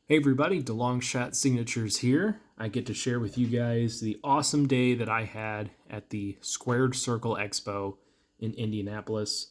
Hey everybody, DeLong Shot Signatures here. I get to share with you guys the awesome day that I had at the Squared Circle Expo in Indianapolis.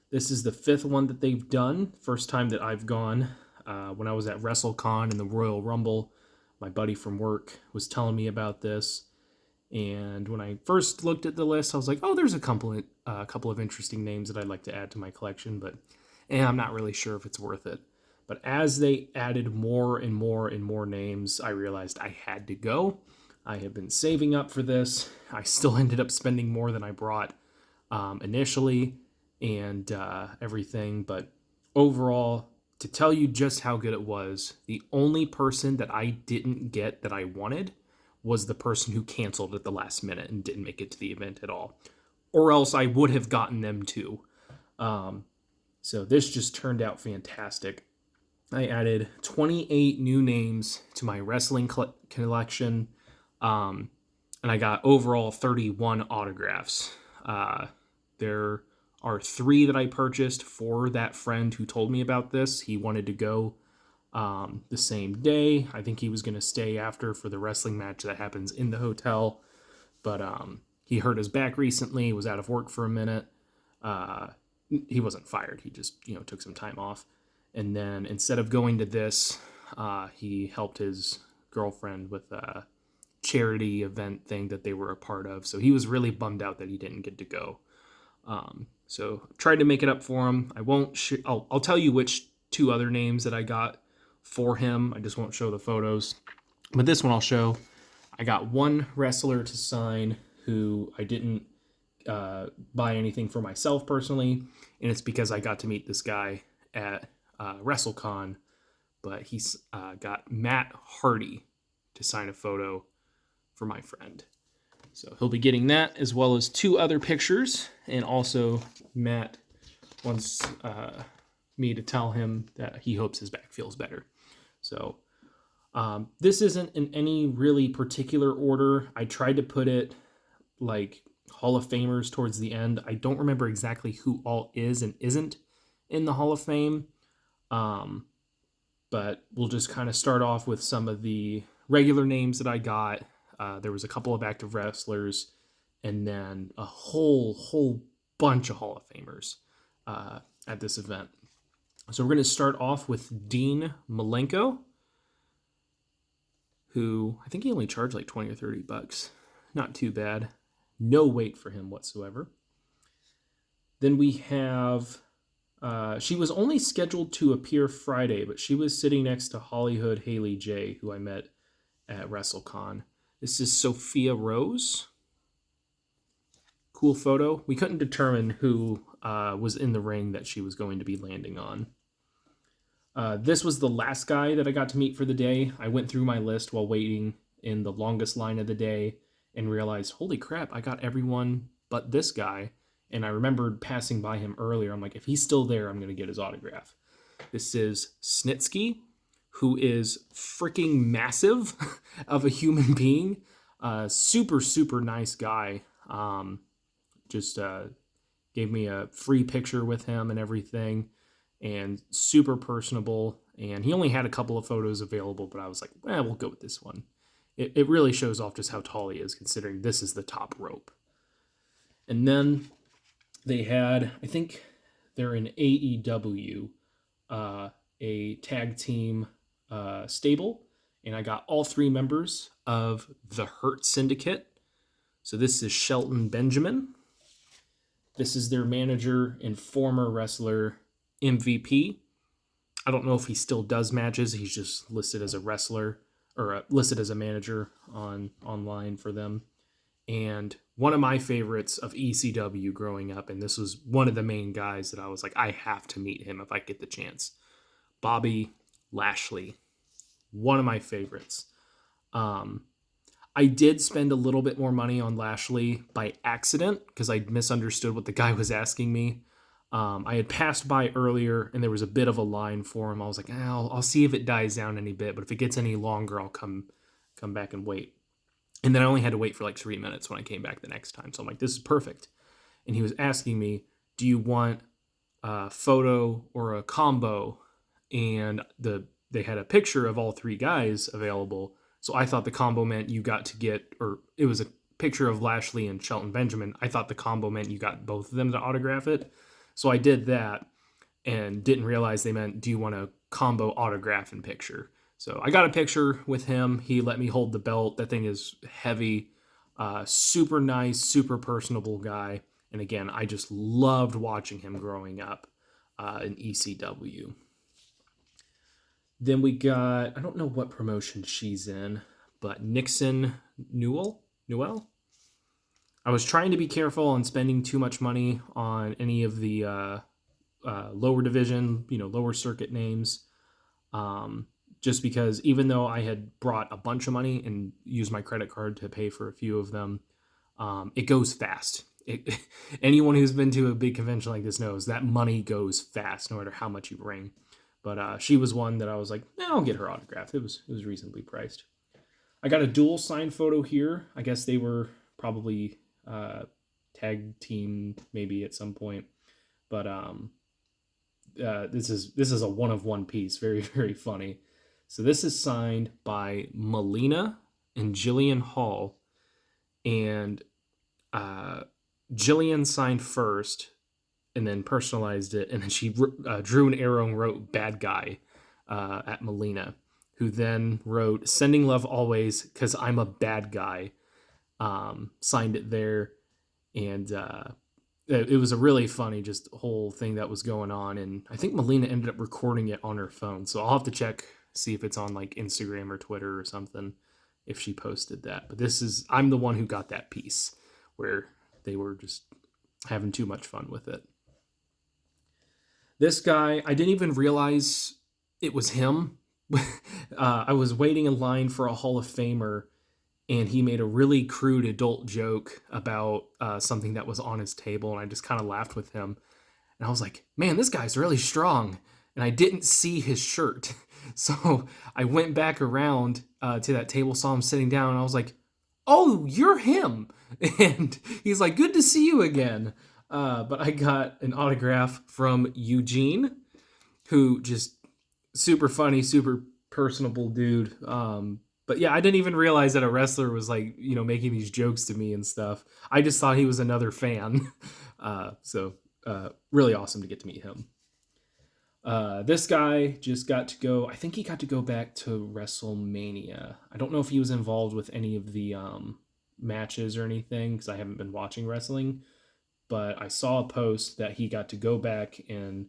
This is the fifth one that they've done. First time that I've gone. When I was at WrestleCon in the Royal Rumble, my buddy from work was telling me about this. And when I first looked at the list, I was like, "Oh, there's a couple of interesting names that I'd like to add to my collection," but I'm not really sure if it's worth it. But as they added more and more and more names, I realized I had to go. I have been saving up for this. I still ended up spending more than I brought initially and everything. But overall, to tell you just how good it was, the only person that I didn't get that I wanted was the person who canceled at the last minute and didn't make it to the event at all. Or else I would have gotten them too. So this just turned out fantastic. I added 28 new names to my wrestling collection, and I got overall 31 autographs. There are three that I purchased for that friend who told me about this. He wanted to go the same day. I think he was going to stay after for the wrestling match that happens in the hotel, but he hurt his back recently, was out of work for a minute. Uh, he wasn't fired. He just took some time off, and then instead of going to this, he helped his girlfriend with a charity event thing that they were a part of. So he was really bummed out that he didn't get to go. So tried to make it up for him. I won't. I'll tell you which two other names that I got for him. I just won't show the photos, but this one I'll show. I got one wrestler to sign who I didn't buy anything for myself personally, and it's because I got to meet this guy at WrestleCon. But he's got Matt Hardy to sign a photo for my friend. So he'll be getting that as well as two other pictures, and also Matt wants me to tell him that he hopes his back feels better. So this isn't in any really particular order. I tried to put it like Hall of Famers towards the end. I don't remember exactly who all is and isn't in the Hall of Fame, but we'll just kind of start off with some of the regular names that I got. There was a couple of active wrestlers, and then a whole bunch of Hall of Famers at this event. So we're going to start off with Dean Malenko, who I think he only charged like 20 or $30. Not too bad. No wait for him whatsoever. Then we have, she was only scheduled to appear Friday, but she was sitting next to Hollywood Haley J, who I met at WrestleCon. This is Sophia Rose. Cool photo. We couldn't determine who was in the ring that she was going to be landing on. This was the last guy that I got to meet for the day. I went through my list while waiting in the longest line of the day and realized, holy crap, I got everyone but this guy. And I remembered passing by him earlier. I'm like, if he's still there, I'm going to get his autograph. This is Snitsky, who is freaking massive of a human being. Super, super nice guy. Just gave me a free picture with him and everything, and super personable. And he only had a couple of photos available, but I was like, we'll go with this one. It really shows off just how tall he is, considering this is the top rope. And then they had, I think they're in AEW, a tag team stable, and I got all three members of the Hurt Syndicate. So this is Shelton Benjamin. This is their manager and former wrestler, MVP. I don't know if he still does matches. He's just listed as a wrestler or listed as a manager online for them. And one of my favorites of ECW growing up, and this was one of the main guys that I was like, I have to meet him if I get the chance. Bobby Lashley, one of my favorites. I did spend a little bit more money on Lashley by accident because I misunderstood what the guy was asking me. I had passed by earlier and there was a bit of a line for him. I was like, I'll see if it dies down any bit, but if it gets any longer, I'll come back and wait. And then I only had to wait for like 3 minutes when I came back the next time. So I'm like, this is perfect. And he was asking me, do you want a photo or a combo? And the they had a picture of all three guys available. So I thought the combo meant you got to get, or it was a picture of Lashley and Shelton Benjamin. I thought the combo meant you got both of them to autograph it. So I did that and didn't realize they meant, do you want a combo autograph and picture? So I got a picture with him. He let me hold the belt. That thing is heavy, super nice, super personable guy. And again, I just loved watching him growing up in ECW. Then we got, I don't know what promotion she's in, but Nixon Newell. I was trying to be careful on spending too much money on any of the lower division, lower circuit names. Just because even though I had brought a bunch of money and used my credit card to pay for a few of them, it goes fast. Anyone who's been to a big convention like this knows that money goes fast, no matter how much you bring. But she was one that I was like, I'll get her autograph. It was reasonably priced. I got a dual signed photo here. I guess they were probably tag team maybe at some point. But this is a one of one piece. Very, very funny. So this is signed by Melina and Jillian Hall, and Jillian signed first and then personalized it, and then she drew an arrow and wrote "bad guy" at Melina, who then wrote "sending love always because I'm a bad guy." Signed it there, and it was a really funny just whole thing that was going on. And I think Melina ended up recording it on her phone, so I'll have to check, see if it's on like Instagram or Twitter or something, if she posted that. But I'm the one who got that piece where they were just having too much fun with it. This guy, I didn't even realize it was him. I was waiting in line for a Hall of Famer, and he made a really crude adult joke about something that was on his table, and I just kind of laughed with him. And I was like, man, this guy's really strong. And I didn't see his shirt. So I went back around to that table, saw him sitting down, and I was like, oh, you're him. And he's like, good to see you again. But I got an autograph from Eugene, who just super funny, super personable dude. But yeah, I didn't even realize that a wrestler was like, making these jokes to me and stuff. I just thought he was another fan. So really awesome to get to meet him. This guy just got to go, I think he got to go back to WrestleMania. I don't know if he was involved with any of the matches or anything, because I haven't been watching wrestling, but I saw a post that he got to go back and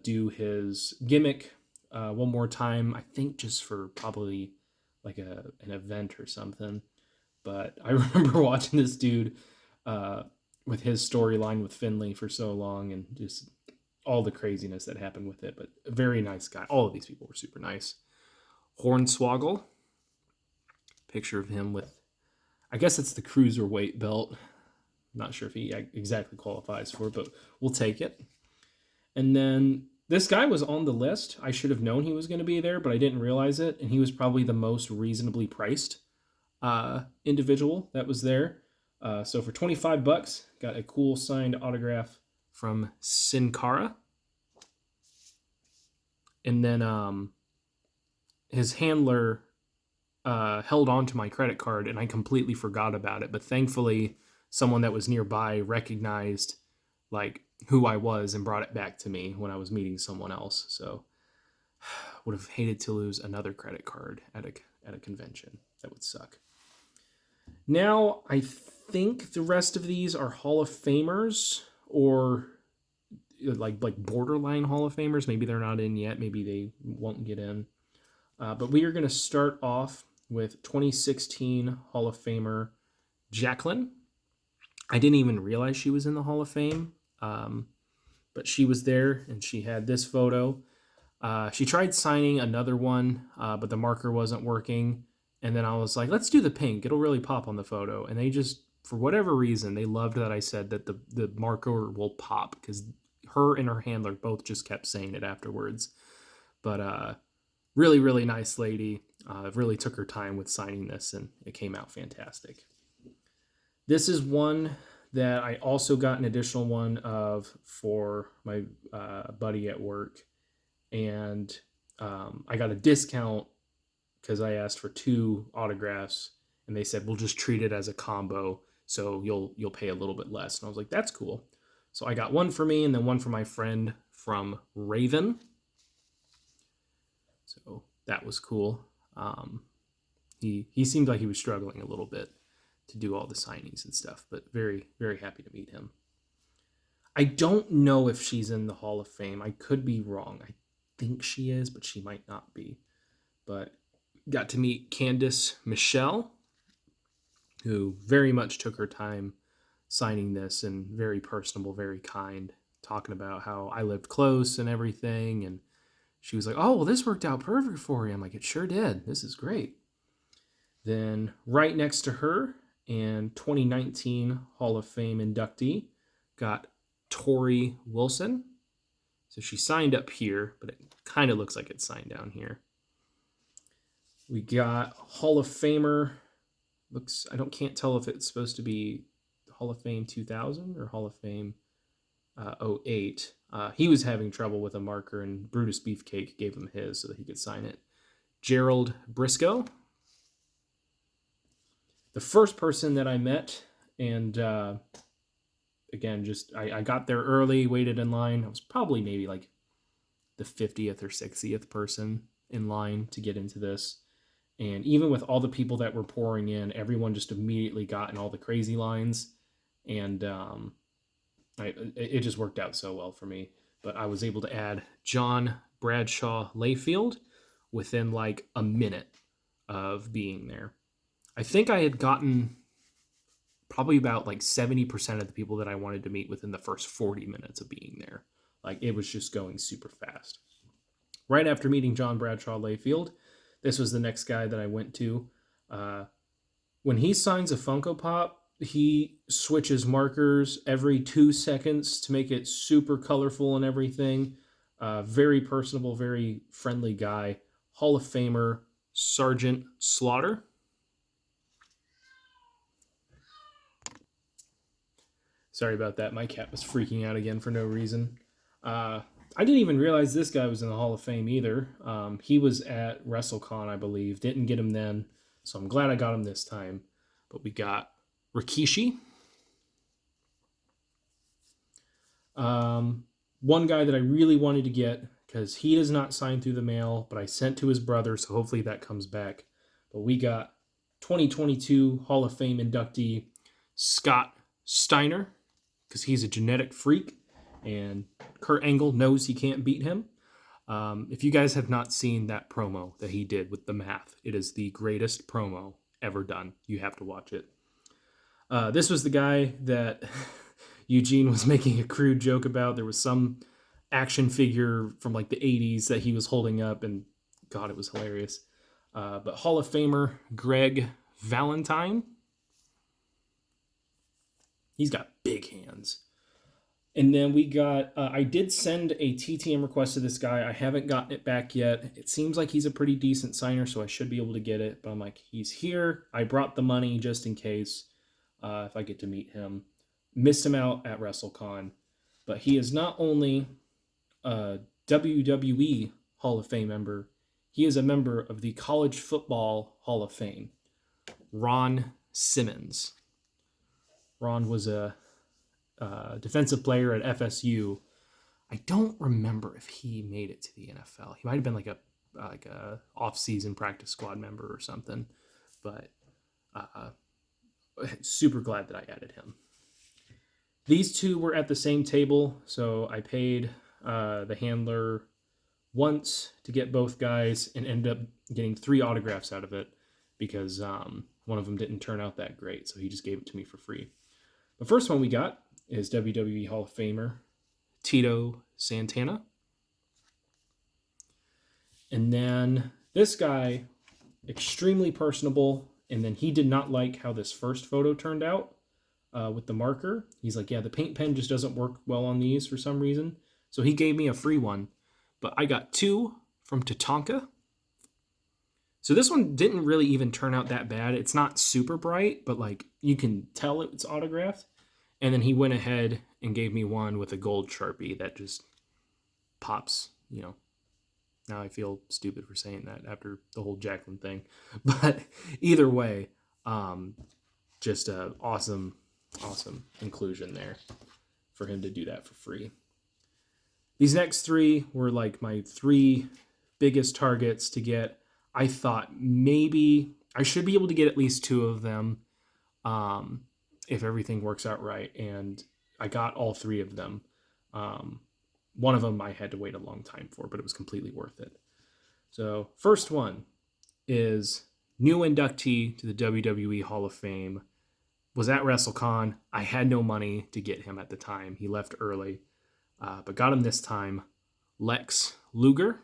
do his gimmick one more time, I think just for probably like an event or something. But I remember watching this dude with his storyline with Finley for so long, and just all the craziness that happened with it. But a very nice guy. All of these people were super nice. Hornswoggle, picture of him with, I guess it's the cruiserweight belt. Not sure if he exactly qualifies for it, but we'll take it. And then this guy was on the list. I should have known he was going to be there, but I didn't realize it. And he was probably the most reasonably priced individual that was there. So for $25, got a cool signed autograph from Sin Cara. And then his handler held on to my credit card, and I completely forgot about it. But thankfully, someone that was nearby recognized like who I was and brought it back to me when I was meeting someone else. So would have hated to lose another credit card at a convention. That would suck. Now, I think the rest of these are Hall of Famers, or like borderline Hall of Famers. Maybe they're not in yet. Maybe they won't get in. But we are going to start off with 2016 Hall of Famer Jacqueline. I didn't even realize she was in the Hall of Fame, but she was there, and she had this photo. She tried signing another one, but the marker wasn't working. And then I was like, let's do the pink. It'll really pop on the photo. And they just, for whatever reason, they loved that I said that the marker will pop, because her and her handler both just kept saying it afterwards. But really, really nice lady. Really took her time with signing this, and it came out fantastic. This is one that I also got an additional one of for my buddy at work. And I got a discount because I asked for 2 autographs, and they said we'll just treat it as a combo, so you'll pay a little bit less. And I was like, that's cool. So I got one for me and then one for my friend from Raven. So that was cool. He seemed like he was struggling a little bit to do all the signings and stuff, but very very happy to meet him. I don't know if she's in the Hall of Fame. I could be wrong. I think she is, but she might not be. But got to meet Candice Michelle, who very much took her time signing this and very personable, very kind, talking about how I lived close and everything. And she was like, oh, well, this worked out perfect for you. I'm like, it sure did. This is great. Then right next to her and 2019 Hall of Fame inductee got Tori Wilson. So she signed up here, but it kind of looks like it's signed down here. We got Hall of Famer. Can't tell if it's supposed to be Hall of Fame 2000 or Hall of Fame 08. He was having trouble with a marker, and Brutus Beefcake gave him his so that he could sign it. Gerald Briscoe. The first person that I met, and again, I got there early, waited in line. I was probably maybe like the 50th or 60th person in line to get into this. And even with all the people that were pouring in, everyone just immediately got in all the crazy lines. And it just worked out so well for me. But I was able to add John Bradshaw Layfield within like a minute of being there. I think I had gotten probably about like 70% of the people that I wanted to meet within the first 40 minutes of being there. Like it was just going super fast. Right after meeting John Bradshaw Layfield, this was the next guy that I went to. When he signs a Funko Pop, he switches markers every 2 seconds to make it super colorful and everything. Very personable, very friendly guy. Hall of Famer Sergeant Slaughter. Sorry about that. My cat was freaking out again for no reason. I didn't even realize this guy was in the Hall of Fame either. He was at WrestleCon, I believe. Didn't get him then, so I'm glad I got him this time. But we got Rikishi. One guy that I really wanted to get, because he does not sign through the mail, but I sent to his brother, so hopefully that comes back. But we got 2022 Hall of Fame inductee Scott Steiner, because he's a genetic freak, and Kurt Angle knows he can't beat him. If you guys have not seen that promo that he did with the math, it is the greatest promo ever done. You have to watch it. This was the guy that Eugene was making a crude joke about. There was some action figure from like the 80s that he was holding up, and God, it was hilarious. But Hall of Famer Greg Valentine. He's got big hands. And then we got, I did send a TTM request to this guy. I haven't gotten it back yet. It seems like he's a pretty decent signer, so I should be able to get it. But I'm like, he's here. I brought the money just in case if I get to meet him. Missed him out at WrestleCon. But he is not only a WWE Hall of Fame member, he is a member of the College Football Hall of Fame. Ron Simmons. Ron was a defensive player at FSU. I don't remember if he made it to the NFL. He might have been like a off-season practice squad member or something. But super glad that I added him. These two were at the same table, so I paid the handler once to get both guys and ended up getting 3 autographs out of it because one of them didn't turn out that great, so he just gave it to me for free. The first one we got is WWE Hall of Famer Tito Santana. And then this guy, extremely personable, and then he did not like how this first photo turned out with the marker. He's like, yeah, the paint pen just doesn't work well on these for some reason. So he gave me a free one. But I got 2 from Tatanka. So this one didn't really even turn out that bad. It's not super bright, but like you can tell it's autographed. And then he went ahead and gave me one with a gold Sharpie that just pops, Now I feel stupid for saying that after the whole Jacqueline thing. But either way, just a awesome inclusion there for him to do that for free. These next three were like my three biggest targets to get. I thought maybe I should be able to get at least two of them if everything works out right. And I got all three of them. One of them I had to wait a long time for, but it was completely worth it. So first one is new inductee to the WWE Hall of Fame. Was at WrestleCon. I had no money to get him at the time. He left early, but got him this time. Lex Luger.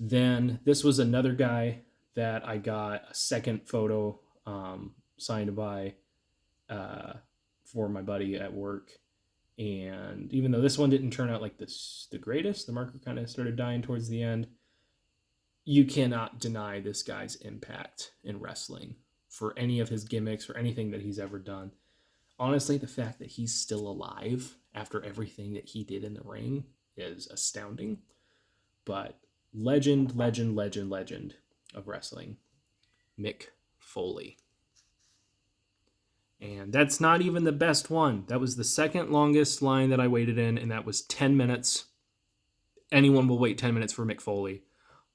Then this was another guy that I got a second photo signed by for my buddy at work. And even though this one didn't turn out like the greatest, the marker kind of started dying towards the end, you cannot deny this guy's impact in wrestling for any of his gimmicks or anything that he's ever done. Honestly, the fact that he's still alive after everything that he did in the ring is astounding. But legend of wrestling, Mick Foley. And that's not even the best one. That was the second longest line that I waited in, and that was 10 minutes. Anyone will wait 10 minutes for Mick Foley.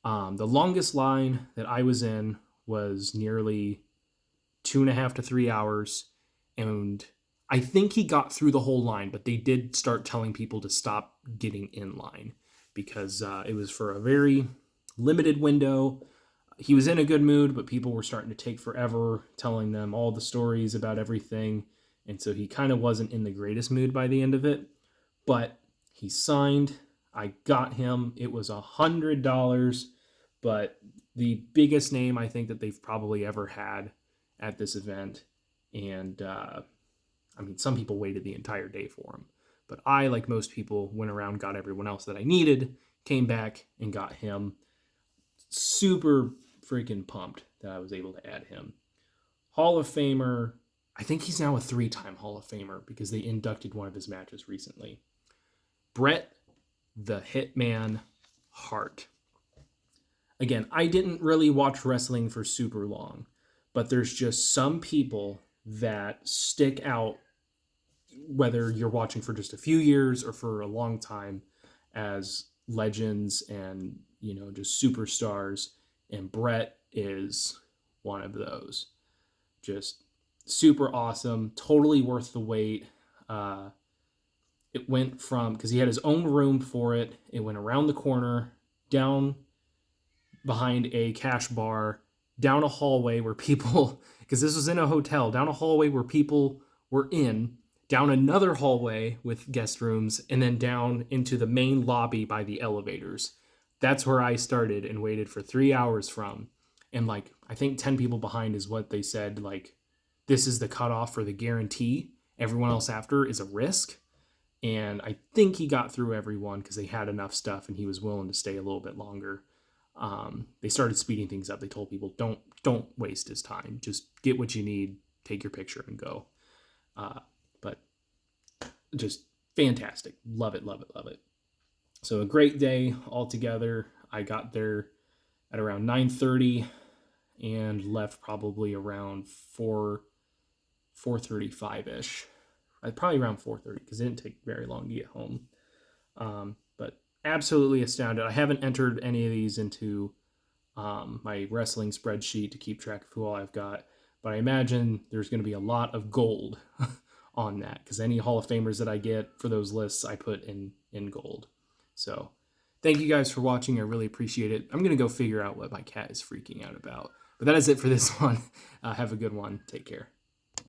The longest line that I was in was nearly 2.5 to 3 hours, and I think he got through the whole line, but they did start telling people to stop getting in line because it was for a very limited window. He was in a good mood, but people were starting to take forever telling them all the stories about everything, and so he kind of wasn't in the greatest mood by the end of it. But he signed. I got him. It was $100, but the biggest name I think that they've probably ever had at this event. And I mean, some people waited the entire day for him, but I, like most people, went around, got everyone else that I needed, came back and got him. Super freaking pumped that I was able to add him. Hall of Famer. I think he's now a 3-time Hall of Famer because they inducted one of his matches recently. Bret the Hitman Hart. Again, I didn't really watch wrestling for super long, but there's just some people that stick out, whether you're watching for just a few years or for a long time, as legends and, you know, just superstars. And Bret is one of those. Just super awesome, totally worth the wait. It went from, because he had his own room for it, it went around the corner, down behind a cash bar, down a hallway where people, because this was in a hotel, down a hallway where people were in, down another hallway with guest rooms, and then down into the main lobby by the elevators. That's where I started and waited for 3 hours from. And like, I think 10 people behind is what they said, like, this is the cutoff for the guarantee. Everyone else after is a risk. And I think he got through everyone because they had enough stuff and he was willing to stay a little bit longer. They started speeding things up. They told people, don't waste his time. Just get what you need, take your picture and go. But just fantastic. Love it. So a great day altogether. I got there at around 9:30 and left probably around 4:35ish. Probably around 4:30 because it didn't take very long to get home. But absolutely astounded. I haven't entered any of these into my wrestling spreadsheet to keep track of who all I've got, but I imagine there's going to be a lot of gold on that because any Hall of Famers that I get for those lists I put in gold. So thank you guys for watching. I really appreciate it. I'm going to go figure out what my cat is freaking out about. But that is it for this one. Have a good one. Take care.